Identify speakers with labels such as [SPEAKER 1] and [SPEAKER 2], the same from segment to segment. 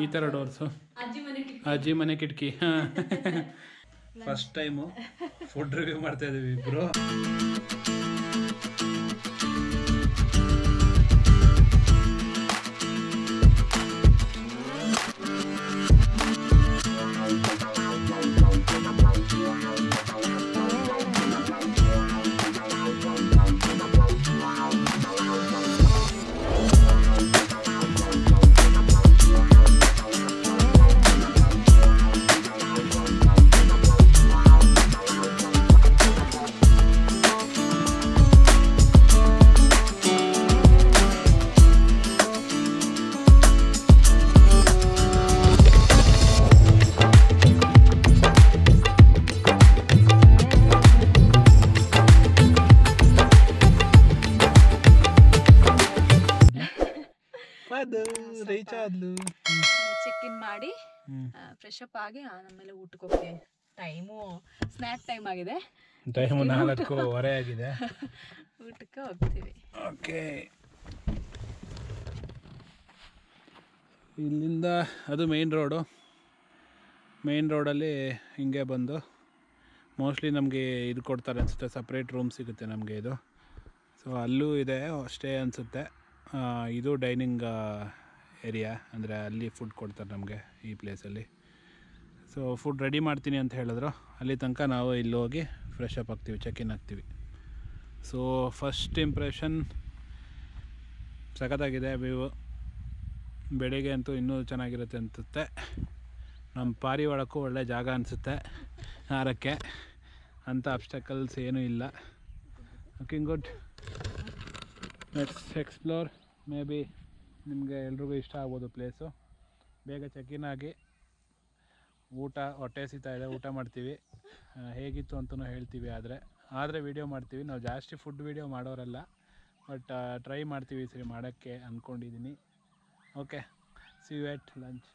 [SPEAKER 1] ಈ ಥರ ಡೋರ್ಸು ಅಜ್ಜಿ ಮನೆ ಕಿಟಕಿ. ಫಸ್ಟ್ ಟೈಮು ಫುಡ್ ರಿವ್ಯೂ ಮಾಡ್ತಾ ಇದೀವಿ ಇಬ್ರು.
[SPEAKER 2] ಚೆಕ್ ಇನ್ ಮಾಡಿ ಫ್ರೆಶ್ ಅಪ್ ಆಗಿ ಆಮೇಲೆ ಊಟಕ್ಕೆ ಹೋಗ್ತೀವಿ. ಟೈಮು ಸ್ನ್ಯಾಕ್ ಟೈಮ್ ಆಗಿದೆ.
[SPEAKER 1] ಟೈಮು 4:15 ಆಗಿದೆ.
[SPEAKER 2] ಊಟಕ್ಕೆ ಹೋಗ್ತೀವಿ.
[SPEAKER 1] ಓಕೆ, ಇಲ್ಲಿಂದ ಅದು ಮೇನ್ ರೋಡು. ಮೇನ್ ರೋಡಲ್ಲಿ ಹಿಂಗೆ ಬಂದು ಮೋಸ್ಟ್ಲಿ ನಮಗೆ ಇದು ಕೊಡ್ತಾರೆ ಅನಿಸುತ್ತೆ, ಸಪ್ರೇಟ್ ರೂಮ್ ಸಿಗುತ್ತೆ ನಮಗೆ ಇದು. ಸೊ ಅಲ್ಲೂ ಇದೆ ಸ್ಟೇ ಅನಿಸುತ್ತೆ. ಇದು ಡೈನಿಂಗ್ ಏರಿಯಾ, ಅಂದರೆ ಅಲ್ಲಿ ಫುಡ್ ಕೊಡ್ತಾರೆ ನಮಗೆ ಈ ಪ್ಲೇಸಲ್ಲಿ. ಸೊ ಫುಡ್ ರೆಡಿ ಮಾಡ್ತೀನಿ ಅಂತ ಹೇಳಿದ್ರು. ಅಲ್ಲಿ ತನಕ ನಾವು ಇಲ್ಲಿ ಹೋಗಿ ಫ್ರೆಶ್ ಅಪ್ ಆಗ್ತೀವಿ, ಚೆಕ್ ಇನ್ ಆಗ್ತೀವಿ. ಸೊ ಫಸ್ಟ್ ಇಂಪ್ರೆಷನ್ ಸಖತ್ತಾಗಿದೆ. ವ್ಯೂ ಬೆಳಿಗ್ಗೆ ಅಂತೂ ಇನ್ನೂ ಚೆನ್ನಾಗಿರುತ್ತೆ ಅನಿಸುತ್ತೆ. ನಮ್ಮ ಪಾರಿವಾಳಕ್ಕೂ ಒಳ್ಳೆ ಜಾಗ ಅನಿಸುತ್ತೆ ಹಾರಕ್ಕೆ. ಅಂಥ ಅಬ್ಸ್ಟಕಲ್ಸ್ ಏನೂ ಇಲ್ಲ. Looking good. Let's explore. May be ನಿಮಗೆ ಎಲ್ರಿಗೂ ಇಷ್ಟ ಆಗ್ಬೋದು ಪ್ಲೇಸು. ಬೇಗ ಚೆಕ್ ಇನ್ ಆಗಿ ಊಟ ಹೊಟ್ಟೆ ಹಸಿತಾ ಇದೆ, ಊಟ ಮಾಡ್ತೀವಿ. ಹೇಗಿತ್ತು ಅಂತಲೂ ಹೇಳ್ತೀವಿ. ಆದರೆ ವೀಡಿಯೋ ಮಾಡ್ತೀವಿ. ನಾವು ಜಾಸ್ತಿ ಫುಡ್ ವೀಡಿಯೋ ಮಾಡೋರಲ್ಲ, ಬಟ್ ಟ್ರೈ ಮಾಡ್ತೀವಿ ಸರಿ ಮಾಡೋಕ್ಕೆ ಅಂದ್ಕೊಂಡಿದ್ದೀನಿ. Okay, see you at lunch.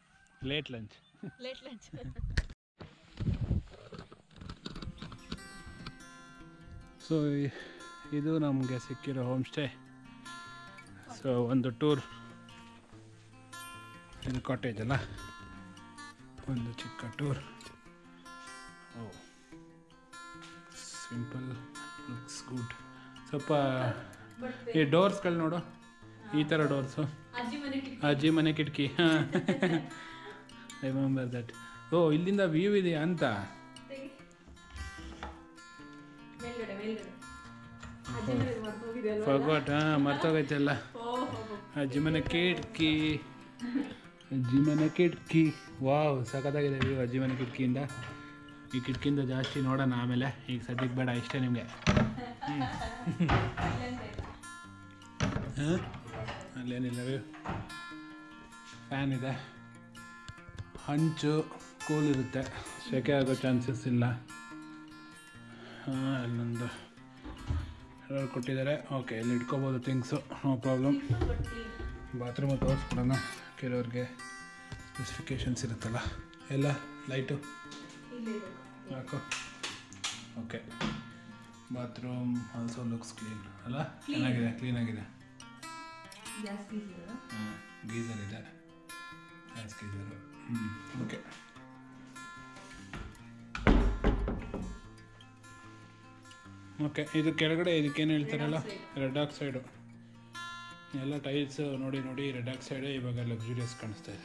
[SPEAKER 1] Late lunch. So ಇದು ನಮಗೆ ಸಿಕ್ಕಿರೋ ಹೋಮ್ ಸ್ಟೇ. ಸೊ ಒಂದು ಟೂರ್. ಇದು ಕಾಟೇಜ್ ಅಲ್ಲ, ಒಂದು ಚಿಕ್ಕ tour. Oh, simple, looks good. ಸ್ವಲ್ಪ ಈ ಡೋರ್ಸ್ಗಳು ನೋಡು, ಈ ಥರ ಡೋರ್ಸು ಅಜ್ಜಿ ಮನೆ ಕಿಟಕಿ. Remember that. ಓ, ಇಲ್ಲಿಂದ ವ್ಯೂ ಇದೆಯಾ ಅಂತ. ಫರ್ಗಾಟ್. ಮರ್ತೋಗೈತಲ್ಲ. ಅಜ್ಜಿ ಮನೆ ಕಿಟಕಿ, ಅಜ್ಜಿ ಮನೆ ಕಿಟಕಿ. ವಾವ್, ಸಖತ್ತಾಗಿದೆ ವ್ಯೂ ಅಜ್ಜಿ ಮನೆ ಕಿಟಕಿಯಿಂದ. ಈ ಕಿಟಕಿಯಿಂದ ಜಾಸ್ತಿ ನೋಡೋಣ ಆಮೇಲೆ, ಈಗ ಸದ್ಯಕ್ಕೆ ಬೇಡ, ಇಷ್ಟೇ ನಿಮಗೆ. ಅಲ್ಲೇನಿಲ್ಲ, ವ್ಯೂ ಫ್ಯಾನ್ ಇದೆ, ಹಂಚು ಕೂಲ್ ಇರುತ್ತೆ, ಸೆಕೆ ಆಗೋ ಚಾನ್ಸಸ್ ಇಲ್ಲ. ಅಲ್ಲೊಂದು ಕೊಟ್ಟಿದ್ದಾರೆ. ಓಕೆ, ಇಲ್ಲಿ ಇಟ್ಕೋಬೋದು ಥಿಂಗ್ಸು, ನೋ ಪ್ರಾಬ್ಲಮ್. ಬಾತ್ರೂಮು ತೋರಿಸ್ಬಿಡೋಣ. ಕೆಲವ್ರಿಗೆ ಸ್ಪೆಸಿಫಿಕೇಷನ್ಸ್ ಇರುತ್ತಲ್ಲ. ಎಲ್ಲ ಲೈಟು ಹಾಕು. Okay, bathroom also looks clean ಅಲ್ಲ, ಚೆನ್ನಾಗಿದೆ, ಕ್ಲೀನಾಗಿದೆ. ಗೀಸರ್ ಇದೆ, ಗ್ಯಾಸ್ ಗೀಸರು. Okay, okay. ಇದು ಕೆಳಗಡೆ ಇದಕ್ಕೇನು ಹೇಳ್ತಾರಲ್ಲ, ರೆಡ್ ಆಕ್ಸೈಡು. ಎಲ್ಲ ಟೈಲ್ಸ್ ನೋಡಿ ನೋಡಿ ರೆಡ್ ಆಕ್ಸೈಡ್. ಇವಾಗ ಲಕ್ಸುರಿಯಸ್ ಕಾಣಿಸ್ತಾ ಇದೆ.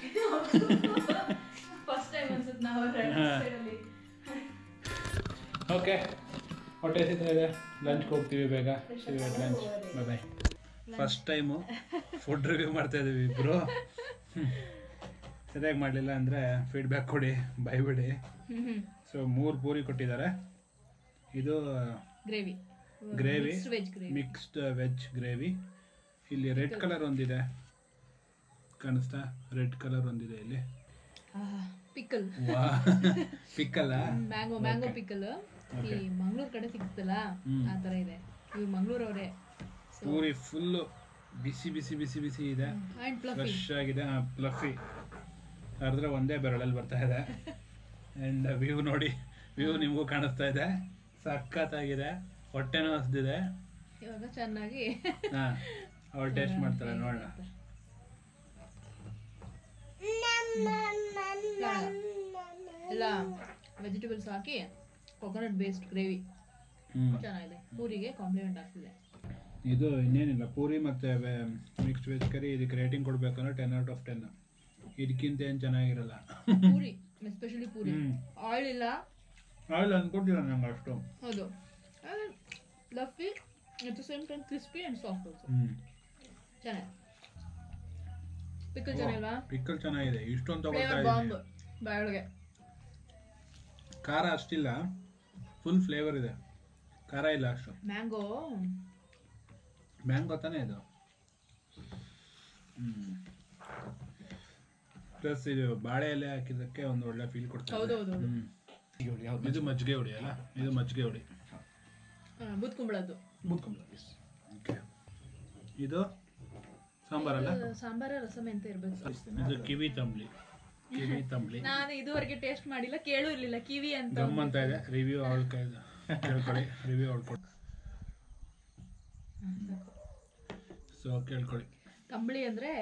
[SPEAKER 1] ಓಕೆ, ಹೊಟ್ಟೆ ಹಸಿತಾ ಇದೆ, ಲಂಚ್ಗೆ ಹೋಗ್ತೀವಿ ಬೇಗ. ಲಂಚ್, ಬಾಯ್ ಬಾಯ್. ಫಸ್ಟ್ ಟೈಮು ಫುಡ್ ರಿವ್ಯೂ ಮಾಡ್ತಾ ಇದೀವಿ ಇಬ್ರು. ಸರಿಯಾಗಿ ಮಾಡಲಿಲ್ಲ ಅಂದರೆ ಫೀಡ್ಬ್ಯಾಕ್ ಕೊಡಿ, ಬೈಬಿಡಿ. ಸೊ 3 ಪೂರಿ ಕೊಟ್ಟಿದ್ದಾರೆ. ಇದು ಗ್ರೇವಿ, ಮಿಕ್ಸ್ಡ್ ವೆಜ್ ಗ್ರೇವಿ. ಇಲ್ಲಿ ರೆಡ್ ಕಲರ್ ಒಂದಿದೆ, ಕಾಣಿಸ್ತಾ? ರೆಡ್ ಕಲರ್ ಒಂದಿದೆ ಇಲ್ಲಿ.
[SPEAKER 2] ಪಿಕಲ್.
[SPEAKER 1] Pickle,
[SPEAKER 2] mango pickle. ಈ ಮಂಗಳೂರು ಕಡೆ ಸಿಗ್ತಲ್ಲ ಆ ತರ ಇದೆ. ಇವ್ರು ಮಂಗಳೂರವರೇ.
[SPEAKER 1] ಪೂರಿ ಫುಲ್ಲು ಬಿಸಿ ಬಿಸಿ ಬಿಸಿ ಬಿಸಿ ಇದೆ, ಫ್ರೆಶ್ ಆಗಿದೆ, ಫ್ಲಫಿ. ಅರ್ದ್ರೆ ಒಂದೇ ಬೆರಳಲ್ಲಿ ಬರ್ತಾ ಇದೆ. ಆ್ಯಂಡ್ ವ್ಯೂ ನೋಡಿ, ವ್ಯೂ ನಿಮಗೂ ಕಾಣಿಸ್ತಾ ಇದೆ, ಸಖತ್ತಾಗಿದೆ. ಹೊಟ್ಟೆನೂ ಹಸ್ದಿದೆ.
[SPEAKER 2] ಇವಾಗ ಚೆನ್ನಾಗಿ
[SPEAKER 1] ಅವಳು ಟೇಸ್ಟ್ ಮಾಡ್ತಾರೆ, ನೋಡೋಣ.
[SPEAKER 2] ಎಲ್ಲ ವೆಜಿಟೇಬಲ್ಸ್ ಹಾಕಿ ಕೊಕೊನಟ್ ಬೇಸ್ಡ್ ಗ್ರೇವಿ ಚೆನ್ನಾಗಿದೆ. ಪೂರಿಗೆ ಕಾಂಪ್ಲಿಮೆಂಟ್ ಆಗ್ತಿದೆ.
[SPEAKER 1] ಇದು ಇನ್ನೇನಿಲ್ಲ, ಪೂರಿ ಮತ್ತು ಮಿಕ್ಸ್ಡ್ ವೆಜ್ ಕರಿ ಇದಕ್ಕೆ ರೇಟಿಂಗ್ ಕೊಡಬೇಕಂದ್ರೆ 10/10. ಇದಕ್ಕಿಂತ ಏನು ಚೆನ್ನಾಗಿರಲ್ಲ.
[SPEAKER 2] ಪೂರಿ ಎಸ್ಪೆಷಲಿ ಪೂರಿ ಆಯಿಲ್ ಇಲ್ಲ,
[SPEAKER 1] ಆಯಿಲ್ ಅನ್ಕೊಟ್ಟಿಲ್ಲ ನಂಗೆ ಅಷ್ಟು.
[SPEAKER 2] ಹೌದು, fluffy at the same time crispy and soft also. ಚೆನ್ನಾಗಿದೆ. ಪಿಕಲ್ ಚೆನ್ನಾಗಿಲ್ವಾ?
[SPEAKER 1] ಪಿಕಲ್ ಚೆನ್ನಾಗಿದೆ. ಇಷ್ಟೊಂದು ತಗೊಳ್ತಾ
[SPEAKER 2] ಬಾಂಬ್
[SPEAKER 1] ಇದ್ದೀನಿ.
[SPEAKER 2] ಬಾಯೊಳಗೆ
[SPEAKER 1] ಖಾರ ಅಷ್ಟಿಲ್ಲ, ಫುಲ್ ಫ್ಲೇವರ್ ಇದೆ, ಖಾರ ಇಲ್ಲ ಅಷ್ಟು. ಮ್ಯಾಂಗೋ ತಾನೇ ಇದು. ಪ್ಲಸ್ ಇದು ಬಾಳೆ ಎಲೆ ಹಾಕಿದ್ದಕ್ಕೆ ಒಂದು ಒಳ್ಳೆ ಫೀಲ್ ಕೊಡ್ತಾರೆ. ಇದು ಮಜ್ಜಿಗೆ ಹುಳಿ ಅಲ್ಲ, ಇದು ಮಜ್ಜಿಗೆ ಹುಳಿ.
[SPEAKER 2] ಬೂದ್ಕುಂಬಳದ್ದು.
[SPEAKER 1] ಓಕೆ, ಇದು ಸಾಂಬಾರಲ್ಲ?
[SPEAKER 2] ಸಾಂಬಾರ ರಸಂ ಅಂತ ಇರ್ಬೇಕು.
[SPEAKER 1] ಇದು ಕಿವಿ ತಂಬ್ಳಿ.
[SPEAKER 2] ನಾನು ಇದುವರೆಗೆ ಟೇಸ್ಟ್ ಮಾಡಿಲ್ಲ, ಕೇಳೂ ಇರ್ಲಿಲ್ಲ ಕಿವಿ ಅಂತ.
[SPEAKER 1] ಗಮ್ ಅಂತ ಇದೆ. ರಿವ್ಯೂ ಅವಳ ಕೇಳ್ಕೊಳ್ಳಿ, ರಿವ್ಯೂ ಅವಳ್ಕೊಡಿ. ಸೊ ಕೇಳ್ಕೊಳ್ಳಿ.
[SPEAKER 2] ಕಂಬಳಿ ಅಂದ್ರೆ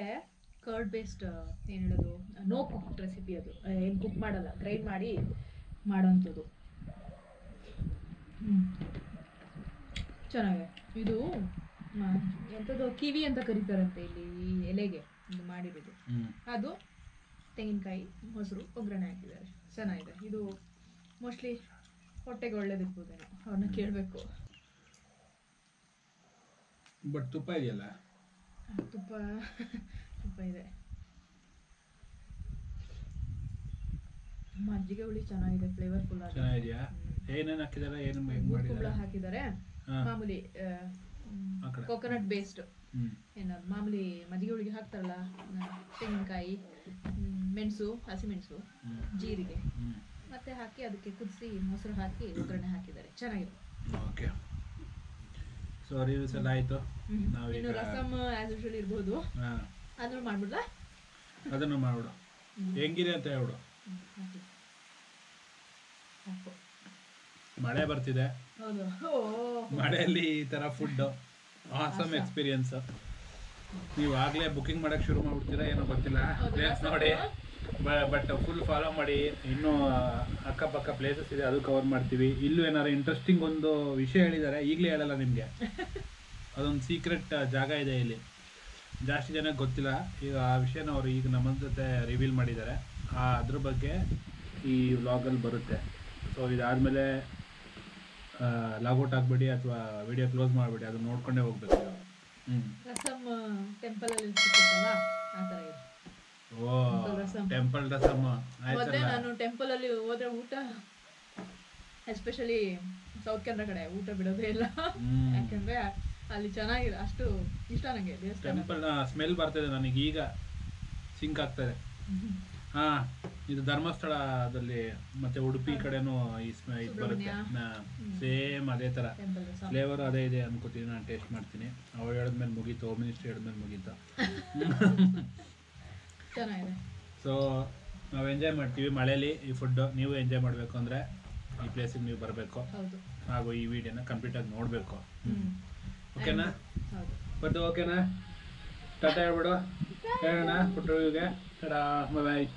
[SPEAKER 2] ಕರ್ಡ್ ಬೇಸ್ಡ್ ಏನು ಹೇಳೋದು, ನೋ ಕುಕ್ ರೆಸಿಪಿ. ಅದು ಏನು ಕುಕ್ ಮಾಡಲ್ಲ, ಗ್ರೈಂಡ್ ಮಾಡಿ ಮಾಡೋಂಥದ್ದು. ಚೆನ್ನಾಗಿದೆ. ಇದು ಎಂಥದ್ದು ಕಿವಿ ಅಂತ ಕರೀತಾರಂತೆ ಇಲ್ಲಿ ಈ ಎಲೆಗೆ ಇದು ಮಾಡಿರೋದು. ಅದು ತೆಂಗಿನಕಾಯಿ, ಮೊಸರು, ಒಗ್ಗರಣೆ ಹಾಕಿದ್ದಾರೆ. ಚೆನ್ನಾಗಿದೆ. ಇದು ಮೋಸ್ಟ್ಲಿ ಹೊಟ್ಟೆಗೆ ಒಳ್ಳೇದಿರ್ಬೋದೇನೋ, ಅವ್ರನ್ನ ಕೇಳಬೇಕು.
[SPEAKER 1] ಬಟ್ ತುಪ್ಪ ಇದೆಯಲ್ಲ?
[SPEAKER 2] ತುಪ್ಪ ಇದೆ. ಮಜ್ಜಿಗೆ ಹುಳಿ ಚೆನ್ನಾಗಿದೆ, ಫ್ಲೇವರ್ಫುಲ್ ಆಗಿ.
[SPEAKER 1] ಚೆನ್ನಾಗಿದೆಯಾ? ಏನೇನು ಹಾಕಿದ್ದಾರೆ, ಏನು
[SPEAKER 2] ಕುಂಬಳ ಹಾಕಿದ್ದಾರೆ, ಮಾಮೂಲಿ ಕೊಕೊನಟ್ ಬೇಸ್ಡ್. ಏನು ಮಾಮೂಲಿ ಮಜ್ಜಿಗೆ ಹುಳಿಗೆ ಹಾಕ್ತಾರಲ್ಲ, ತೆಂಗಿನಕಾಯಿ, ಮೆಣಸು, ಹಸಿಮೆಣಸು, ಜೀರಿಗೆ ಮತ್ತೆ ಹಾಕಿ ಅದಕ್ಕೆ ಕುದಿಸಿ ಮೊಸರು ಹಾಕಿ ಒಗ್ಗರಣೆ ಹಾಕಿದ್ದಾರೆ. ಚೆನ್ನಾಗಿದೆ.
[SPEAKER 1] ಓಕೆ, ಸೊ ರಿವ್ಯೂಸ್ ಎಲ್ಲ ಆಯಿತು.
[SPEAKER 2] ಇನ್ನು ರಸಮ್ ಆಸ್ ಯೂಶುವಲ್ ಇರ್ಬೋದು, ಅದನ್ನು ಮಾಡ್ಬಿಡ್ಲಾ?
[SPEAKER 1] ಅದನ್ನು ಮಾಡ್ಬಿಡು, ಹೆಂಗಿದೆ ಅಂತ ಹೇಳ್ಬಿಡು. ಮಳೆ ಬರ್ತಿದೆ. ಮಳೆಯಲ್ಲಿ ಈ ಥರ ಫುಡ್ ಆಸಮ್ ಎಕ್ಸ್ಪೀರಿಯನ್ಸ್. ನೀವು ಆಗಲೇ ಬುಕ್ಕಿಂಗ್ ಮಾಡೋಕ್ಕೆ ಶುರು ಮಾಡ್ಬಿಡ್ತೀರಾ ಏನೋ ಗೊತ್ತಿಲ್ಲ. ಪ್ಲೇಸ್ ನೋಡಿ, ಬಟ್ ಫುಲ್ ಫಾಲೋ ಮಾಡಿ. ಇನ್ನೂ ಅಕ್ಕಪಕ್ಕ ಪ್ಲೇಸಸ್ ಇದೆ, ಅದು ಕವರ್ ಮಾಡ್ತೀವಿ. ಇಲ್ಲೂ ಏನಾರು ಇಂಟ್ರೆಸ್ಟಿಂಗ್ ಒಂದು ವಿಷಯ ಹೇಳಿದ್ದಾರೆ, ಈಗಲೇ ಹೇಳಲ್ಲ ನಿಮಗೆ. ಅದೊಂದು ಸೀಕ್ರೆಟ್ ಜಾಗ ಇದೆ ಇಲ್ಲಿ, ಜಾಸ್ತಿ ಜನಕ್ಕೆ ಗೊತ್ತಿಲ್ಲ. ಈಗ ಆ ವಿಷಯನ ಅವರು ಈಗ ನಮ್ಮ ಜೊತೆ ರಿವೀಲ್ ಮಾಡಿದ್ದಾರೆ. ಅದ್ರ ಬಗ್ಗೆ ಈ ವ್ಲಾಗಲ್ಲಿ ಬರುತ್ತೆ. ಸೊ ಇದಾದಮೇಲೆ ಲಾಗೌಟ್ ಆಗಬೇಡಿ ಅಥವಾ ವಿಡಿಯೋ ಕ್ಲೋಸ್ ಮಾಡಬೇಡಿ, ಅದು ನೋಡ್ಕೊಂಡೇ ಹೋಗ್ಬೇಕು.
[SPEAKER 2] ರಸಮ್ ಟೆಂಪಲ್ ಅಲ್ಲಿ ಸಿಗುತ್ತಲ್ಲ ಆ ಥರ ಇದೆ.
[SPEAKER 1] ಓ, ಟೆಂಪಲ್ ರಸಮ್.
[SPEAKER 2] ಮತ್ತೆ ನಾನು ಟೆಂಪಲ್ ಅಲ್ಲಿ ಹೋದ್ರೆ ಊಟ, ಎಸ್ಪೆಷಲಿ ಸೌತ್ ಕನ್ನಡ ಕಡೆ ಊಟ ಬಿಡೋದೇ ಇಲ್ಲ. ಯಾಕಂದ್ರೆ ಅಲ್ಲಿ ಚೆನ್ನಾಗಿದೆ, ಅಷ್ಟು ಇಷ್ಟ ನನಗೆ ದೇವಸ್ಥಾನ.
[SPEAKER 1] ಟೆಂಪಲ್ ಸ್ಮೆಲ್ ಬರ್ತದೆ ನನಗೆ, ಈಗ ಸಿಂಕ್ ಆಗ್ತದೆ. ಇದು ಧರ್ಮಸ್ಥಳದಲ್ಲಿ ಮತ್ತೆ ಉಡುಪಿ ಕಡೆನೂ ಇದು ಬರುತ್ತೆ, ಸೇಮ್ ಅದೇ ಥರ ಫ್ಲೇವರ್ ಅದೇ ಇದೆ ಅನ್ಕೋತೀನಿ. ನಾನು ಟೇಸ್ಟ್ ಮಾಡ್ತೀನಿ. ಅವ್ರು ಹೇಳಿದ್ಮೇಲೆ ಮುಗೀತು, ಹೋಮ್ ಮಿನಿಸ್ಟ್ರಿ ಹೇಳಿದ್ಮೇಲೆ ಮುಗೀತು.
[SPEAKER 2] ಚೆನ್ನಾಗಿದೆ.
[SPEAKER 1] ಸೊ ನಾವು ಎಂಜಾಯ್ ಮಾಡ್ತೀವಿ ಮಳೆಯಲ್ಲಿ ಈ ಫುಡ್ಡು. ನೀವು ಎಂಜಾಯ್ ಮಾಡಬೇಕು ಅಂದರೆ ಈ ಪ್ಲೇಸಿಗೆ ನೀವು ಬರಬೇಕು, ಹಾಗೂ ಈ ವಿಡಿಯೋನ ಕಂಪ್ಲೀಟಾಗಿ ನೋಡಬೇಕು. ಓಕೆನಾ? ಬಟ್ ಓಕೆನಾ? ಟಾಟಾ ಹೇಳ್ಬಿಡು, ಹೇಳೋಣ ಪುಟ್ರಿಗೆ. ಟಾಟಾ, ಬಾಯ್.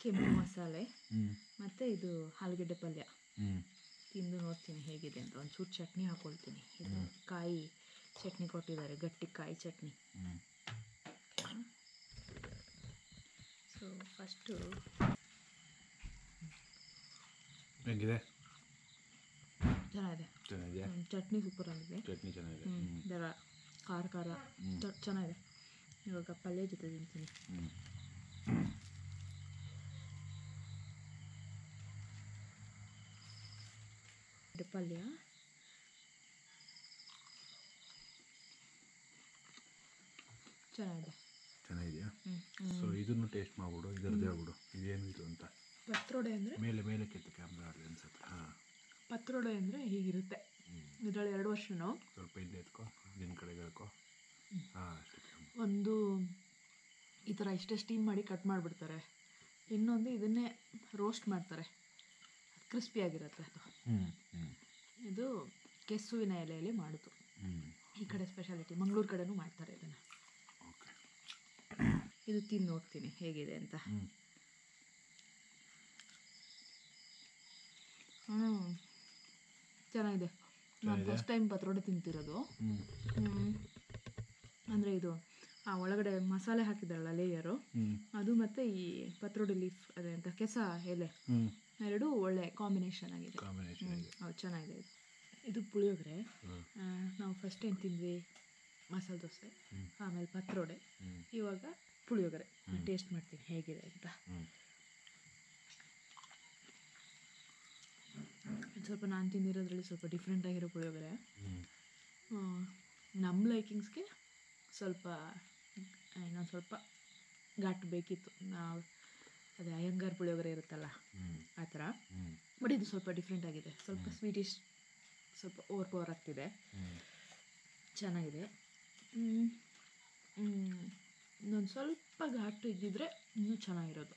[SPEAKER 2] ಕೆಂಪು ಮಸಾಲೆ ಮತ್ತು ಇದು ಆಲೂಗಡ್ಡೆ ಪಲ್ಯ ತಿಂದು ನೋಡ್ತೀನಿ ಹೇಗಿದೆ ಅಂತ. ಒಂಚೂರು ಚಟ್ನಿ ಹಾಕ್ಕೊಳ್ತೀನಿ. ಇದು ಕಾಯಿ ಚಟ್ನಿ ಕೊಟ್ಟಿದ್ದಾರೆ, ಗಟ್ಟಿ ಕಾಯಿ ಚಟ್ನಿ. ಸೊ ಫಸ್ಟು
[SPEAKER 1] ಹೇಗಿದೆ?
[SPEAKER 2] ಚೆನ್ನಾಗಿದೆ. ಚಟ್ನಿ ಸೂಪರ್ ಆಗಿದೆ.
[SPEAKER 1] ಚಟ್ನಿ ಚೆನ್ನಾಗಿದೆ.
[SPEAKER 2] ಖಾರ ಖಾರ ಚೆನ್ನಾಗಿದೆ. ಇವಾಗ ಪಲ್ಯ ಜೊತೆ ತಿಂತೀನಿ. ಪಲ್ಯ
[SPEAKER 1] ಚೆನ್ನಾಗಿದೆಯಾ? ಸೊ ಇದನ್ನು ಟೇಸ್ಟ್ ಮಾಡ್ಬಿಡು, ಇದರದ್ದು ಹೇಳ್ಬಿಡು ಇದೇನು ಇದು ಅಂತ.
[SPEAKER 2] ಪತ್ರೊಡೆ ಅಂದರೆ
[SPEAKER 1] ಮೇಲೆ ಕೆತ್ತು ಕ್ಯಾಮ್ರಾ ಆಡಲಿ ಅನ್ಸುತ್ತೆ. ಹಾಂ,
[SPEAKER 2] ಪತ್ರೊಡೆ ಅಂದರೆ ಹೀಗಿರುತ್ತೆ. ಇದರಲ್ಲಿ 2 ವರ್ಷನೂ
[SPEAKER 1] ಸ್ವಲ್ಪ ಹಿಂದೆ ಎತ್ಕೋ, ನಿನ್ನ ಕಡೆಗೆ ಹೇಳ್ಕೊ. ಹಾಂ, ಅಷ್ಟೇ.
[SPEAKER 2] ಒಂದು ಈ ಥರ ಇಷ್ಟೇ ಸ್ಟೀಮ್ ಮಾಡಿ ಕಟ್ ಮಾಡಿಬಿಡ್ತಾರೆ, ಇನ್ನೊಂದು ಇದನ್ನೇ ರೋಸ್ಟ್ ಮಾಡ್ತಾರೆ, ಕ್ರಿಸ್ಪಿಯಾಗಿರುತ್ತೆ ಅದು. ಇದು ಕೆಸುವಿನ ಎಲೆಯಲ್ಲಿ ಮಾಡೋದು. ಈ ಕಡೆ ಸ್ಪೆಷಾಲಿಟಿ, ಮಂಗಳೂರು ಕಡೆನೂ ಮಾಡ್ತಾರೆ ಇದನ್ನು. ಇದು ತಿಂದು ನೋಡ್ತೀನಿ ಹೇಗಿದೆ ಅಂತ. ಚೆನ್ನಾಗಿದೆ. ನಾನು ಫಸ್ಟ್ ಟೈಮ್ ಪತ್ರೊಡೆ ತಿಂತಿರೋದು. ಅಂದರೆ ಇದು ಆ ಒಳಗಡೆ ಮಸಾಲೆ ಹಾಕಿದಾರಲ್ಲ ಲೇಯರು, ಅದು ಮತ್ತು ಈ ಪತ್ರೊಡೆ ಲೀಫ್ ಅದೇ ಅಂತ ಕೆಸ ಎಲೆ ಎರಡೂ ಒಳ್ಳೆ ಕಾಂಬಿನೇಷನ್ ಆಗಿದೆ. ಹೌದು, ಚೆನ್ನಾಗಿದೆ. ಇದು ಪುಳಿಯೋಗರೆ. ನಾವು ಫಸ್ಟ್ ಏನು ತಿಂದ್ವಿ, ಮಸಾಲೆ ದೋಸೆ, ಆಮೇಲೆ ಪತ್ರೊಡೆ, ಇವಾಗ ಪುಳಿಯೋಗರೆ. ಟೇಸ್ಟ್ ಮಾಡ್ತೀನಿ ಹೇಗಿದೆ ಅಂತ. ಸ್ವಲ್ಪ ನಾನು ತಿಂದಿರೋದ್ರಲ್ಲಿ ಸ್ವಲ್ಪ ಡಿಫ್ರೆಂಟ್ ಆಗಿರೋ ಪುಳಿಯೋಗರೆ. ನಮ್ಮ ಲೈಕಿಂಗ್ಸ್ಗೆ ಸ್ವಲ್ಪ ಇನ್ನೊಂದು ಸ್ವಲ್ಪ ಘಾಟ್ ಬೇಕಿತ್ತು. ನಾವು ಅದೇ ಅಯ್ಯಂಗಾರ್ ಪುಳಿಯೋಗರೆ ಇರುತ್ತಲ್ಲ ಆ ಥರ. ಬಟ್ ಇದು ಸ್ವಲ್ಪ ಡಿಫ್ರೆಂಟ್ ಆಗಿದೆ, ಸ್ವಲ್ಪ ಸ್ವೀಟಿಶ್, ಸ್ವಲ್ಪ ಓವರ್ ಪವರ್ ಆಗ್ತಿದೆ. ಚೆನ್ನಾಗಿದೆ. ಇನ್ನೊಂದು ಸ್ವಲ್ಪ ಘಾಟು ಇದ್ದಿದ್ರೆ ಇನ್ನೂ ಚೆನ್ನಾಗಿರೋದು.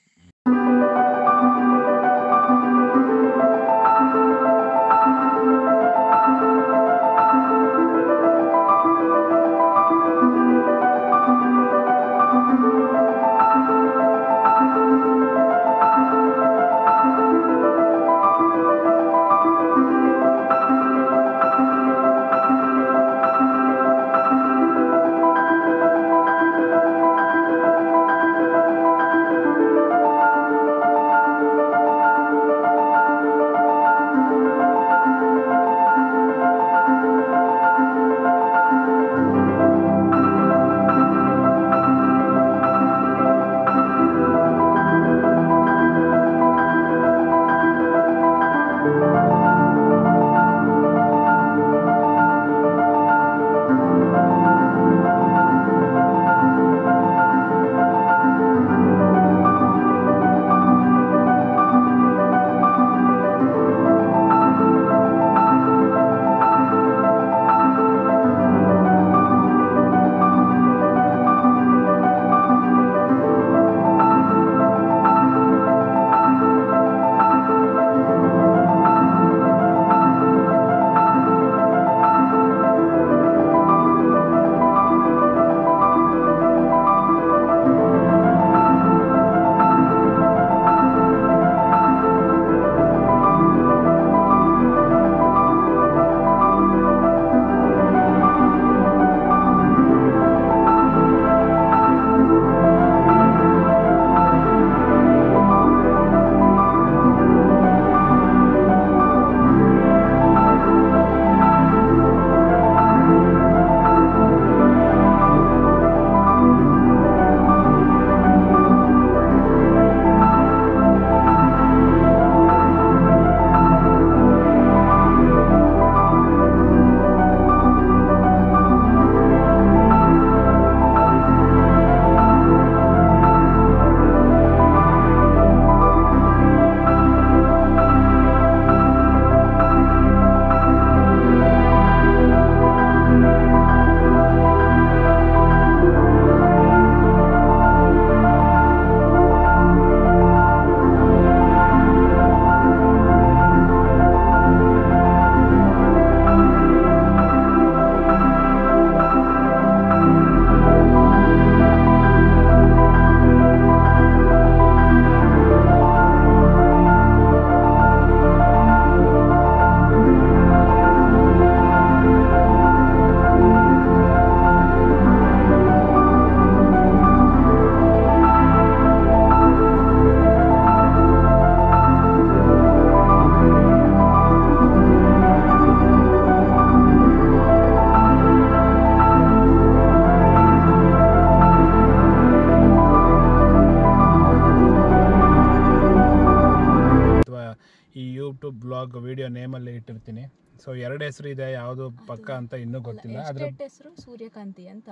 [SPEAKER 1] ವಿಡಿಯೋ ನೇಮಲ್ಲಿ ಇಟ್ಟಿರ್ತೀನಿ. ಸೊ 2 ಹೆಸರು ಇದೆ, ಯಾವುದು ಪಕ್ಕ ಅಂತ ಇನ್ನೂ ಗೊತ್ತಿಲ್ಲ. ಅದರ
[SPEAKER 2] ಹೆಸರು ಸೂರ್ಯಕಾಂತಿ ಅಂತ,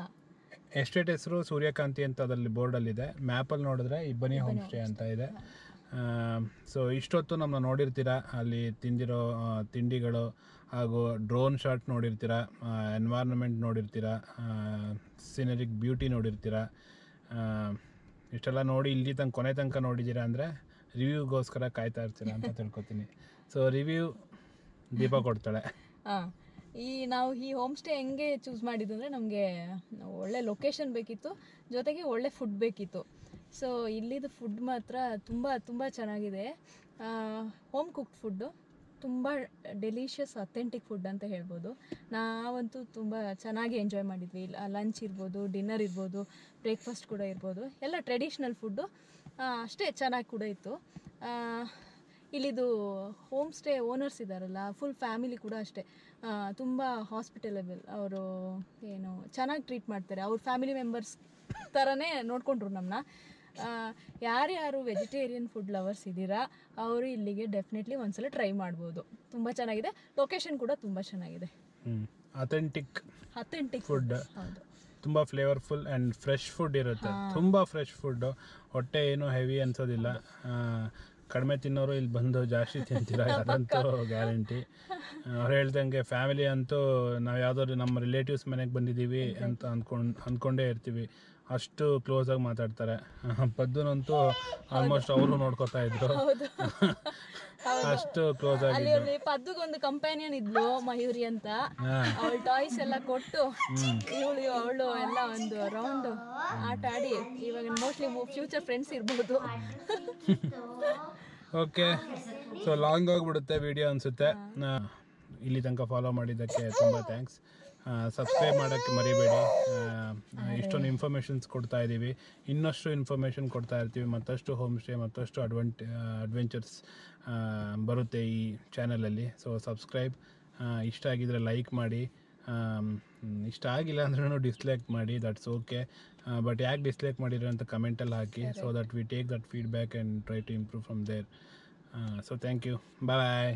[SPEAKER 1] ಎಸ್ಟೇಟ್ ಹೆಸರು ಸೂರ್ಯಕಾಂತಿ ಅಂತ ಅದರಲ್ಲಿ ಬೋರ್ಡಲ್ಲಿದೆ. ಮ್ಯಾಪಲ್ಲಿ ನೋಡಿದ್ರೆ ಇಬ್ಬನಿ ಹೋಮ್ ಸ್ಟೇ ಅಂತ ಇದೆ. ಸೊ ಇಷ್ಟೊತ್ತು ನಮ್ಮನ್ನ ನೋಡಿರ್ತೀರ, ಅಲ್ಲಿ ತಿಂದಿರೋ ತಿಂಡಿಗಳು ಹಾಗೂ ಡ್ರೋನ್ ಶಾಟ್ ನೋಡಿರ್ತೀರ, ಎನ್ವೈರ್ನ್ಮೆಂಟ್ ನೋಡಿರ್ತೀರ, ಸಿನರಿಕ್ ಬ್ಯೂಟಿ ನೋಡಿರ್ತೀರ. ಇಷ್ಟೆಲ್ಲ ನೋಡಿ ಇಲ್ಲಿ ಕೊನೆ ತನಕ ನೋಡಿದ್ದೀರಾ ಅಂದರೆ ರಿವ್ಯೂಗೋಸ್ಕರ ಕಾಯ್ತಾ ಇರ್ತೀರ ಅಂತ ತಿಳ್ಕೊತೀನಿ. ಸೊ ರಿವ್ಯೂ ದೀಪ ಕೊಡ್ತಾಳೆ.
[SPEAKER 2] ನಾವು ಈ ಹೋಮ್ ಸ್ಟೇ ಹೆಂಗೆ ಚೂಸ್ ಮಾಡಿದ್ದು ಅಂದರೆ, ನಮಗೆ ಒಳ್ಳೆ ಲೊಕೇಶನ್ ಬೇಕಿತ್ತು, ಜೊತೆಗೆ ಒಳ್ಳೆ ಫುಡ್ ಬೇಕಿತ್ತು. ಸೊ ಇಲ್ಲಿದು ಫುಡ್ ಮಾತ್ರ ತುಂಬ ತುಂಬ ಚೆನ್ನಾಗಿದೆ. ಹೋಮ್ ಕುಕ್ಡ್ ಫುಡ್ಡು, ತುಂಬ ಡೆಲಿಷಿಯಸ್ ಅಥೆಂಟಿಕ್ ಫುಡ್ ಅಂತ ಹೇಳ್ಬೋದು. ನಾವಂತೂ ತುಂಬ ಚೆನ್ನಾಗಿ ಎಂಜಾಯ್ ಮಾಡಿದ್ವಿ. ಲಂಚ್ ಇರ್ಬೋದು, ಡಿನ್ನರ್ ಇರ್ಬೋದು, ಬ್ರೇಕ್ಫಾಸ್ಟ್ ಕೂಡ ಇರ್ಬೋದು, ಎಲ್ಲ ಟ್ರೆಡಿಷ್ನಲ್ ಫುಡ್ಡು ಅಷ್ಟೇ ಚೆನ್ನಾಗಿ ಕೂಡ ಇತ್ತು. ಇಲ್ಲಿದು ಹೋಮ್ ಸ್ಟೇ ಓನರ್ಸ್ ಇದ್ದಾರಲ್ಲ, ಫುಲ್ ಫ್ಯಾಮಿಲಿ ಕೂಡ ಅಷ್ಟೇ ತುಂಬ ಹಾಸ್ಪಿಟಲೇಬಲ್. ಅವರು ಏನು ಚೆನ್ನಾಗಿ ಟ್ರೀಟ್ ಮಾಡ್ತಾರೆ. ಅವ್ರ ಫ್ಯಾಮಿಲಿ ಮೆಂಬರ್ಸ್ ಥರನೇ ನೋಡಿಕೊಂಡ್ರು ನಮ್ಮನ್ನ. ಯಾರ್ಯಾರು ವೆಜಿಟೇರಿಯನ್ ಫುಡ್ ಲವರ್ಸ್ ಇದ್ದೀರಾ ಅವರು ಇಲ್ಲಿಗೆ ಡೆಫಿನೆಟ್ಲಿ ಒಂದ್ಸಲ ಟ್ರೈ ಮಾಡ್ಬೋದು. ತುಂಬ ಚೆನ್ನಾಗಿದೆ, ಲೊಕೇಶನ್ ಕೂಡ ತುಂಬ ಚೆನ್ನಾಗಿದೆ.
[SPEAKER 1] ಅಥೆಂಟಿಕ್
[SPEAKER 2] ಫುಡ್,
[SPEAKER 1] ಹೌದು. ತುಂಬ ಫ್ಲೇವರ್ಫುಲ್ ಆ್ಯಂಡ್ ಫ್ರೆಶ್ ಫುಡ್ ಇರುತ್ತೆ, ತುಂಬ ಫ್ರೆಶ್ ಫುಡ್ಡು. ಹೊಟ್ಟೆ ಏನೂ ಹೆವಿ ಅನ್ಸೋದಿಲ್ಲ. ಕಡಿಮೆ ತಿನ್ನೋರು ಇಲ್ಲಿ ಬಂದು ಜಾಸ್ತಿ ತಿಂತೀರ, ಅದಂತೂ ಗ್ಯಾರಂಟಿ. ಅವ್ರು ಹೇಳ್ದಂಗೆ ಫ್ಯಾಮಿಲಿ ಅಂತೂ ನಾವು ಯಾವುದಾದ್ರು ನಮ್ಮ ರಿಲೇಟಿವ್ಸ್ ಮನೆಗೆ ಬಂದಿದ್ದೀವಿ ಅಂತ ಅಂದ್ಕೊಂಡೇ ಇರ್ತೀವಿ. ಅಷ್ಟು ಕ್ಲೋಸಾಗಿ ಮಾತಾಡ್ತಾರೆ. ಪದ್ದುನಂತೂ ಆಲ್ಮೋಸ್ಟ್ ಅವರು ನೋಡ್ಕೋತಾ ಇದ್ರು, ಅಷ್ಟು ಕ್ಲೋಸ್ ಆಗಿದ್ರು.
[SPEAKER 2] ಪದ್ದುಗೊಂದು ಕಂಪ್ಯಾನಿಯನ್ ಇದ್ಲು ಮಯೂರಿ ಅಂತ, ಅವಳ ಟಾಯ್ಸ್ ಎಲ್ಲ ಕೊಟ್ಟು ಅವಳು ಎಲ್ಲ ಒಂದು ರೌಂಡ್ ಆಟ ಆಡಿ ಇವಾಗ ಮೋಸ್ಟ್ಲಿ ಫ್ಯೂಚರ್ ಫ್ರೆಂಡ್ಸ್ ಇರ್ಬೋದು.
[SPEAKER 1] ಓಕೆ, ಸೊ ಲಾಂಗ್ ಆಗಿಬಿಡುತ್ತೆ ವಿಡಿಯೋ ಅನಿಸುತ್ತೆ. ಇಲ್ಲಿ ತನಕ ಫಾಲೋ ಮಾಡಿದ್ದಕ್ಕೆ ತುಂಬ ಥ್ಯಾಂಕ್ಸ್. ಸಬ್ಸ್ಕ್ರೈಬ್ ಮಾಡೋಕ್ಕೆ ಮರಿಬೇಡಿ. ಇಷ್ಟೊಂದು ಇನ್ಫಾರ್ಮೇಷನ್ಸ್ ಕೊಡ್ತಾ ಇದ್ದೀವಿ, ಇನ್ನಷ್ಟು ಇನ್ಫಾರ್ಮೇಷನ್ ಕೊಡ್ತಾ ಇರ್ತೀವಿ. ಮತ್ತಷ್ಟು ಹೋಮ್ ಸ್ಟೇ, ಮತ್ತಷ್ಟು ಅಡ್ವೆಂಚರ್ಸ್ ಬರುತ್ತೆ ಈ ಚಾನಲಲ್ಲಿ. ಸೊ ಸಬ್ಸ್ಕ್ರೈಬ್, ಇಷ್ಟ ಆಗಿದರೆ ಲೈಕ್ ಮಾಡಿ, ಇಷ್ಟ ಆಗಿಲ್ಲ ಅಂದ್ರೂ ಡಿಸ್ಲೈಕ್ ಮಾಡಿ, ದಟ್ಸ್ ಓಕೆ. ಬಟ್ ಯಾಕೆ ಡಿಸ್ಲೈಕ್ ಮಾಡಿರೋ ಅಂತ ಕಮೆಂಟಲ್ಲಿ ಹಾಕಿ, so that we take that feedback and try to improve from there. So thank you, bye.